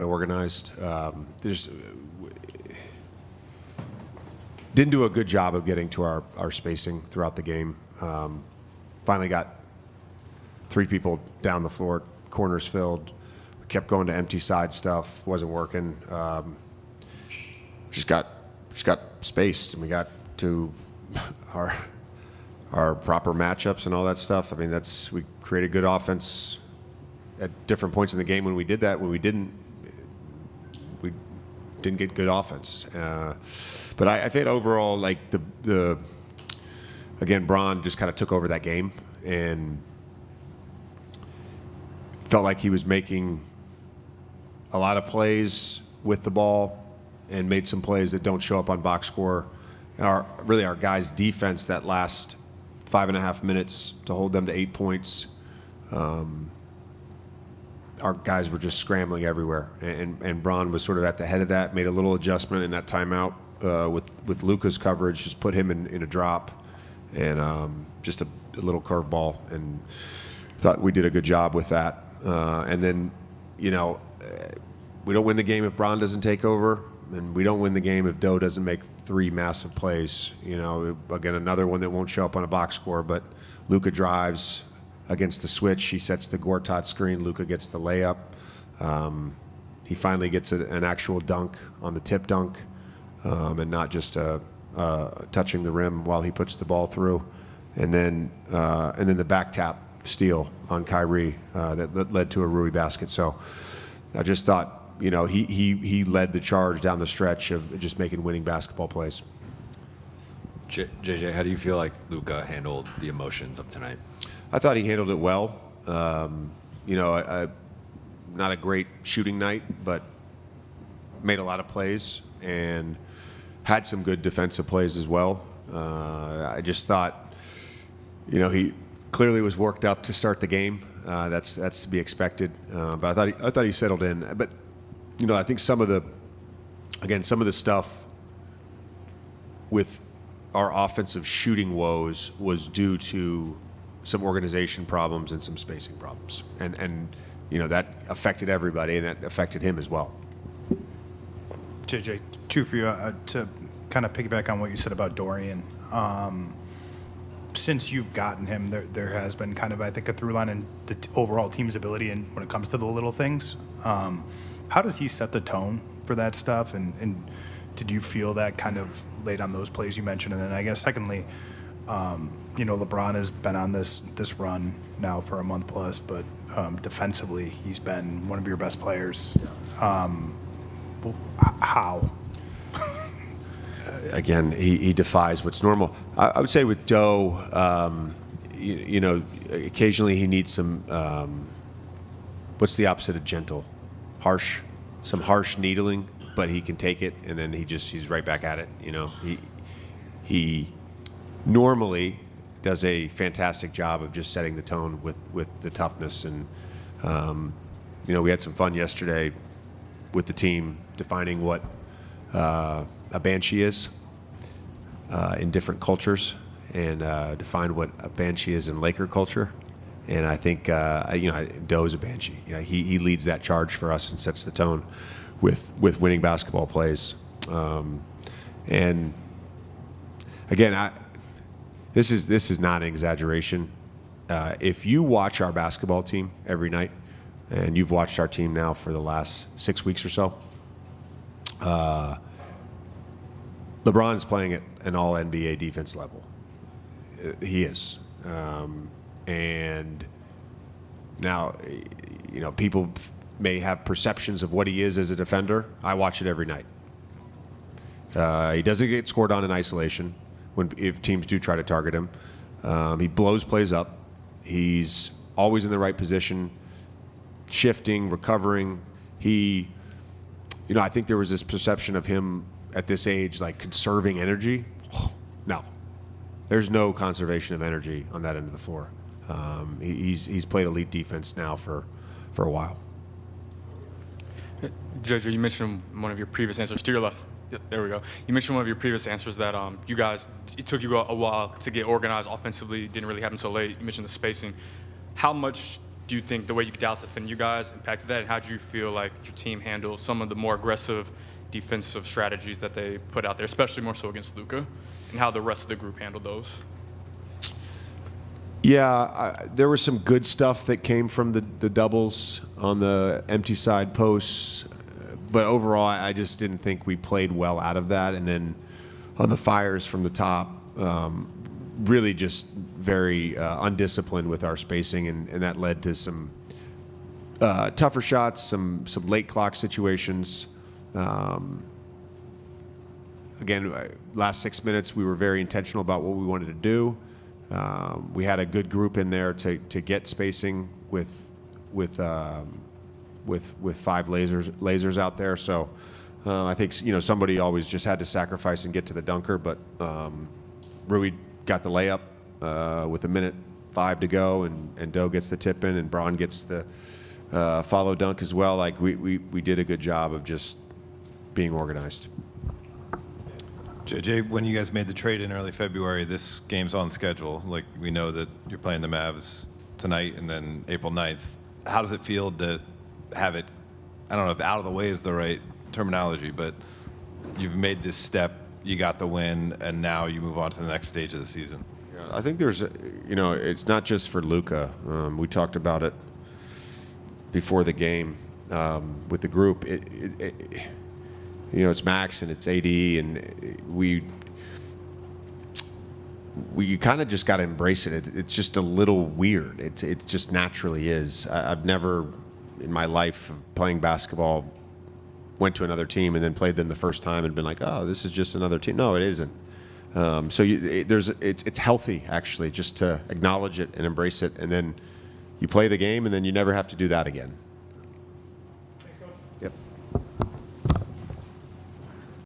organized. Didn't do a good job of getting to our spacing throughout the game. Finally got 3 people down the floor, corners filled. We kept going to empty side stuff, wasn't working. Just got spaced, and we got to our proper matchups and all that stuff. I mean, we created good offense at different points in the game when we did that. When we didn't get good offense. But I think overall, like again, Braun just kind of took over that game and felt like he was making a lot of plays with the ball and made some plays that don't show up on box score. And our guys' defense that last 5.5 minutes to hold them to 8 points. Our guys were just scrambling everywhere, and Braun was sort of at the head of that. Made a little adjustment in that timeout with Luka's coverage, just put him in a drop, and just a little curveball, and thought we did a good job with that. And then, we don't win the game if Braun doesn't take over, and we don't win the game if Doe doesn't make 3 massive plays. Again, another one that won't show up on a box score, but Luka drives against the switch. He sets the Gortat screen. Luka gets the layup. He finally gets an actual dunk on the tip dunk, and not just touching the rim while he puts the ball through. And then the back tap steal on Kyrie that led to a Rui basket. So I just thought, he led the charge down the stretch of just making winning basketball plays. JJ, how do you feel like Luka handled the emotions of tonight? I thought he handled it well. Not a great shooting night, but made a lot of plays and had some good defensive plays as well. I just thought, he clearly was worked up to start the game. That's to be expected. But I thought he settled in. But I think some of the stuff with our offensive shooting woes was due to some organization problems and some spacing problems, and that affected everybody, and that affected him as well. JJ, 2 for you to kind of piggyback on what you said about Dorian. Since you've gotten him, there has been kind of, I think, a through line in the overall team's ability, and when it comes to the little things. How does he set the tone for that stuff, and did you feel that kind of late on those plays you mentioned? And then I guess secondly, LeBron has been on this run now for a month plus, but defensively he's been one of your best players. How? Again, he defies what's normal. I would say with Doe, occasionally he needs some, what's the opposite of gentle? Harsh, some harsh needling, but he can take it, and then he's right back at it. He normally does a fantastic job of just setting the tone with the toughness, and we had some fun yesterday with the team defining what a banshee is in different cultures, and define what a banshee is in Laker culture. And I think Doe is a banshee. He leads that charge for us and sets the tone with winning basketball plays. And again, this is not an exaggeration. If you watch our basketball team every night, and you've watched our team now for the last 6 weeks or so, LeBron's playing at an all-NBA defense level. He is. And now, people may have perceptions of what he is as a defender. I watch it every night. He doesn't get scored on in isolation if teams do try to target him. He blows plays up. He's always in the right position, shifting, recovering. I think there was this perception of him at this age, like conserving energy. No, there's no conservation of energy on that end of the floor. He's played elite defense now for a while. JJ, you mentioned one of your previous answers to your left. Yep, there we go. You mentioned one of your previous answers that you guys, it took you a while to get organized offensively. It didn't really happen so late. You mentioned the spacing. How much do you think the way Dallas defended you guys impacted that? And how do you feel like your team handled some of the more aggressive defensive strategies that they put out there, especially more so against Luka, and how the rest of the group handled those? Yeah, there was some good stuff that came from the doubles on the empty side posts, but overall, I just didn't think we played well out of that. And then on the fires from the top, really just very undisciplined with our spacing, and that led to some tougher shots, some late clock situations. Again, last 6 minutes, we were very intentional about what we wanted to do. We had a good group in there to get spacing with 5 lasers out there. So I think somebody always just had to sacrifice and get to the dunker, but Rui got the layup with 1:05 to go, and Doe gets the tip in, and Braun gets the follow dunk as well. Like we did a good job of just being organized. JJ, when you guys made the trade in early February, this game's on schedule. Like, we know that you're playing the Mavs tonight and then April 9th. How does it feel to have it, I don't know if out of the way is the right terminology, but you've made this step, you got the win, and now you move on to the next stage of the season? Yeah, I think there's, it's not just for Luka. We talked about it before the game with the group. It's Max and it's AD, and we kind of just got to embrace it. It's just a little weird. It just naturally is. I've never in my life of playing basketball went to another team and then played them the first time and been like, oh, this is just another team. No, it isn't. So it's healthy actually just to acknowledge it and embrace it, and then you play the game, and then you never have to do that again.